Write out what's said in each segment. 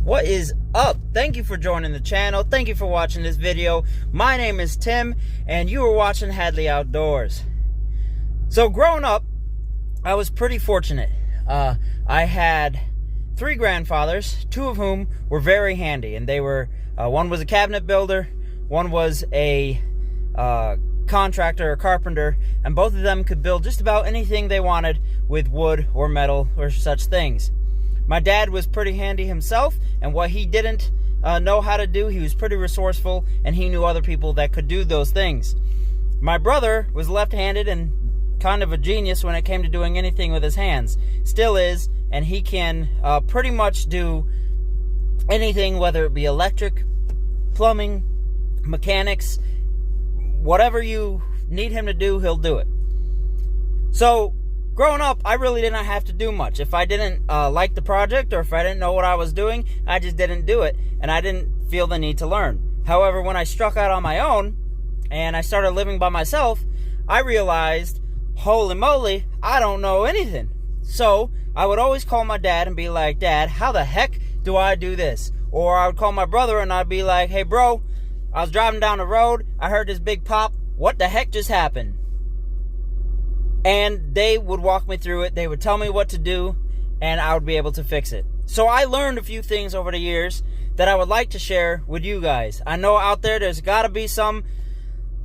What is up? Thank you for joining the channel. Thank you for watching this video. My name is Tim, and you are watching Hadley Outdoors. So growing up, I was pretty fortunate. I had 3 grandfathers, 2 of whom were very handy, and they were, one was a cabinet builder, one was a contractor or carpenter, and both of them could build just about anything they wanted with wood or metal or such things. My dad was pretty handy himself, and what he didn't know how to do, he was pretty resourceful, and he knew other people that could do those things. My brother was left-handed and kind of a genius when it came to doing anything with his hands. Still is, and he can pretty much do anything, whether it be electric, plumbing, mechanics, whatever you need him to do, he'll do it. So growing up, I really didn't have to do much. If I didn't like the project, or if I didn't know what I was doing, I just didn't do it, and I didn't feel the need to learn. However, when I struck out on my own, and I started living by myself, I realized, holy moly, I don't know anything. So I would always call my dad and be like, Dad, how the heck do I do this? Or I would call my brother and I'd be like, hey bro, I was driving down the road, I heard this big pop, what the heck just happened? And they would walk me through it, they would tell me what to do, and I would be able to fix it. So I learned a few things over the years that I would like to share with you guys. I know out there's got to be some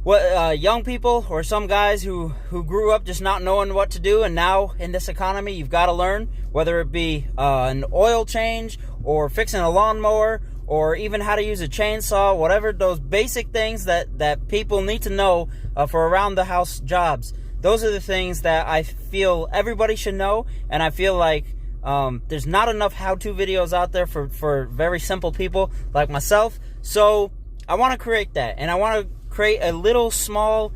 young people or some guys who grew up just not knowing what to do, and now in this economy you've got to learn, whether it be an oil change or fixing a lawnmower or even how to use a chainsaw, whatever, those basic things that people need to know for around the house jobs. Those are the things that I feel everybody should know, and I feel like there's not enough how-to videos out there for very simple people like myself. So I want to create that, and I want to create a little small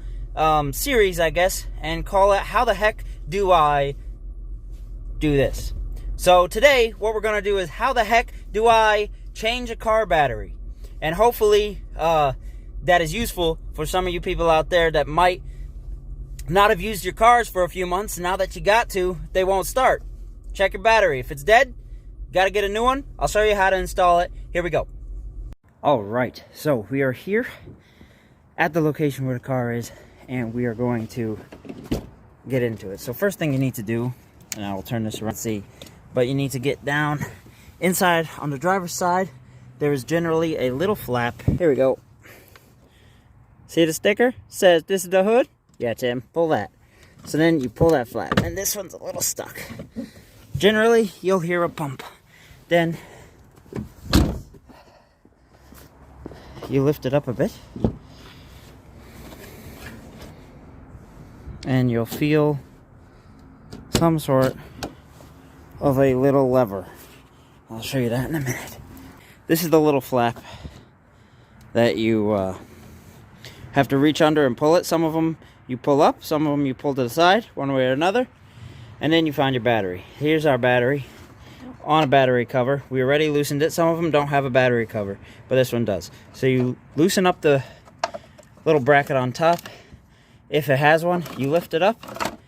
series, I guess, and call it How the Heck Do I Do This? So today, what we're going to do is how the heck do I change a car battery? And hopefully that is useful for some of you people out there that might not have used your cars for a few months, and now that you got to, they won't start. Check your battery. If it's dead, got to get a new one. I'll show you how to install it. Here we go. All right, so we are here at the location where the car is, and we are going to get into it. So first thing you need to do, and I will turn this around, see, but you need to get down inside on the driver's side. There is generally a little flap. Here we go. See the sticker? Says this is the hood. Yeah, Tim, pull that. So then you pull that flap, and this one's a little stuck. Generally, you'll hear a pump. Then you lift it up a bit, and you'll feel some sort of a little lever. I'll show you that in a minute. This is the little flap that you have to reach under and pull it. Some of them you pull up, some of them you pull to the side, one way or another, and then you find your battery. Here's our battery on a battery cover. We already loosened it. Some of them don't have a battery cover, but this one does. So you loosen up the little bracket on top. If it has one, you lift it up,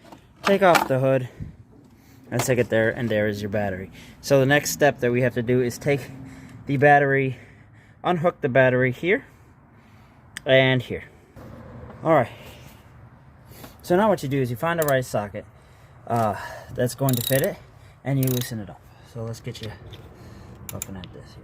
take off the hood, and stick it there, and there is your battery. So the next step that we have to do is take the battery, unhook the battery here and here. Alright. So now what you do is you find the right socket that's going to fit it, and you loosen it up. So let's get you looking at this here.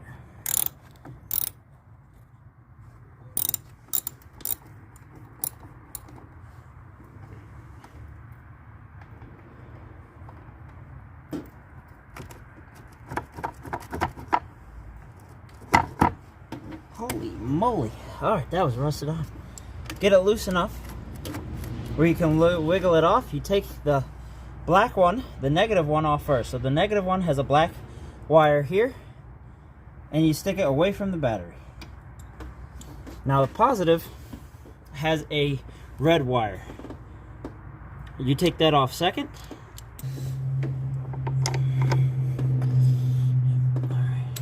Holy moly. Alright, that was rusted on. Get it loose enough where you can wiggle it off. You take the black one, the negative one, off first. So the negative one has a black wire here, and you stick it away from the battery. Now the positive has a red wire. You take that off second. Alright.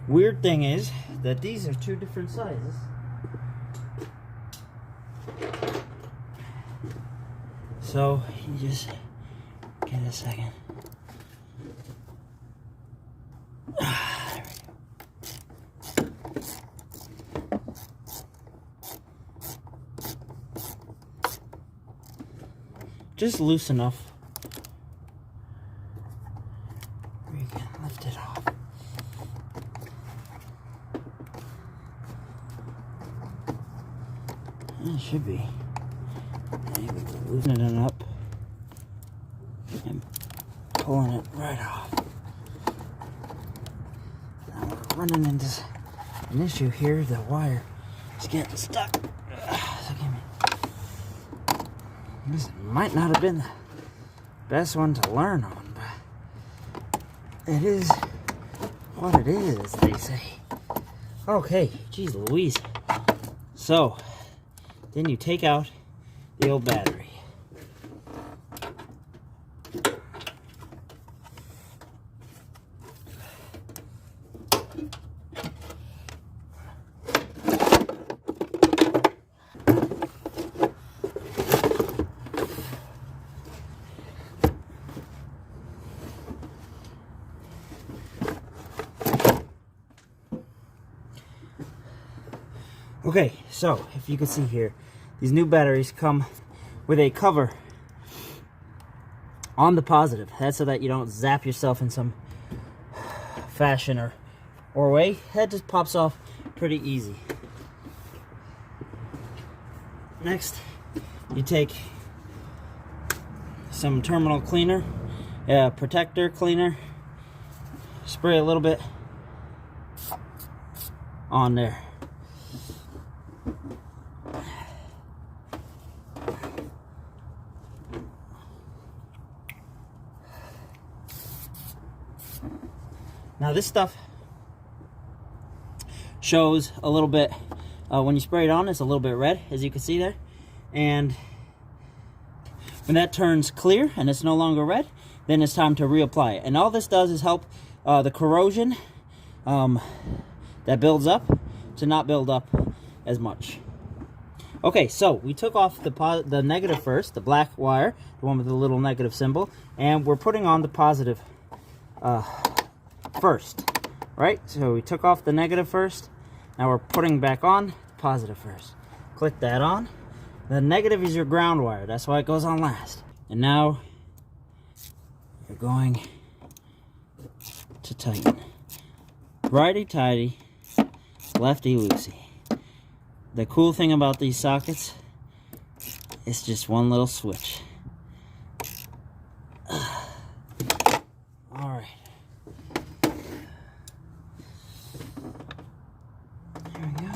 Weird thing is that these are 2 different sizes. So you just get a second. just loose enough where you can lift it off. It should be able to loosen it up and pulling it right off. Now we're running into an issue here. The wire is getting stuck. So give me. This might not have been the best one to learn on, but it is what it is, they say. Okay, geez Louise. So then you take out the old battery. Okay, so if you can see here, these new batteries come with a cover on the positive. That's so that you don't zap yourself in some fashion or way. That just pops off pretty easy. Next, you take some terminal cleaner, protector cleaner, spray a little bit on there. Now this stuff shows a little bit, when you spray it on, it's a little bit red, as you can see there. And when that turns clear and it's no longer red, then it's time to reapply it. And all this does is help the corrosion that builds up to not build up as much. Okay, so we took off the negative first, the black wire, the one with the little negative symbol, and we're putting on the positive first, right? So we took off the negative first. Now we're putting back on the positive first. Click that on. The negative is your ground wire. That's why it goes on last. And now you're going to tighten. Righty-tighty, lefty-loosey. The cool thing about these sockets, it's just one little switch. All right. There we go.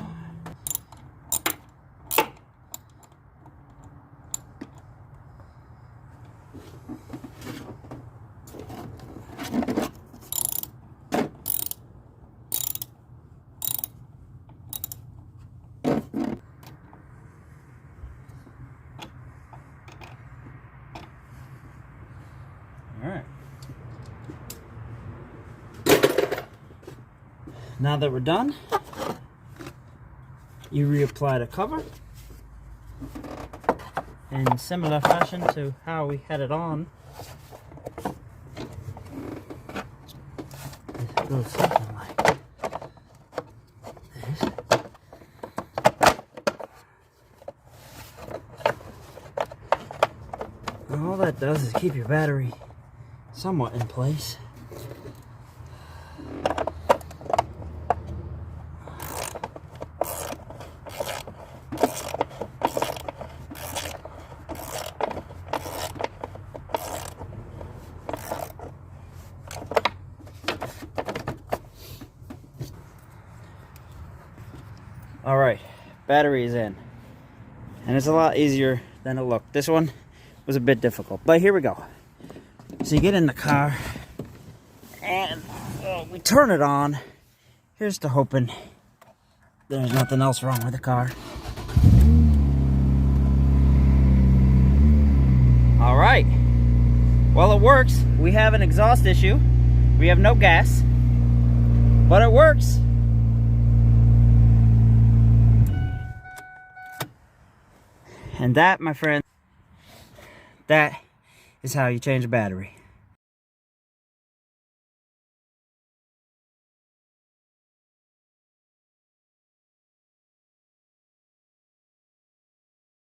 All right. Now that we're done, you reapply the cover in similar fashion to how we had it on. It goes something like this. And all that does is keep your battery somewhat in place. All right, battery is in, and it's a lot easier than it looked. This one was a bit difficult, but here we go. So you get in the car, and we turn it on. Here's to hoping there's nothing else wrong with the car. All right, well, it works. We have an exhaust issue. We have no gas, but it works. And that, my friend, that is how you change a battery.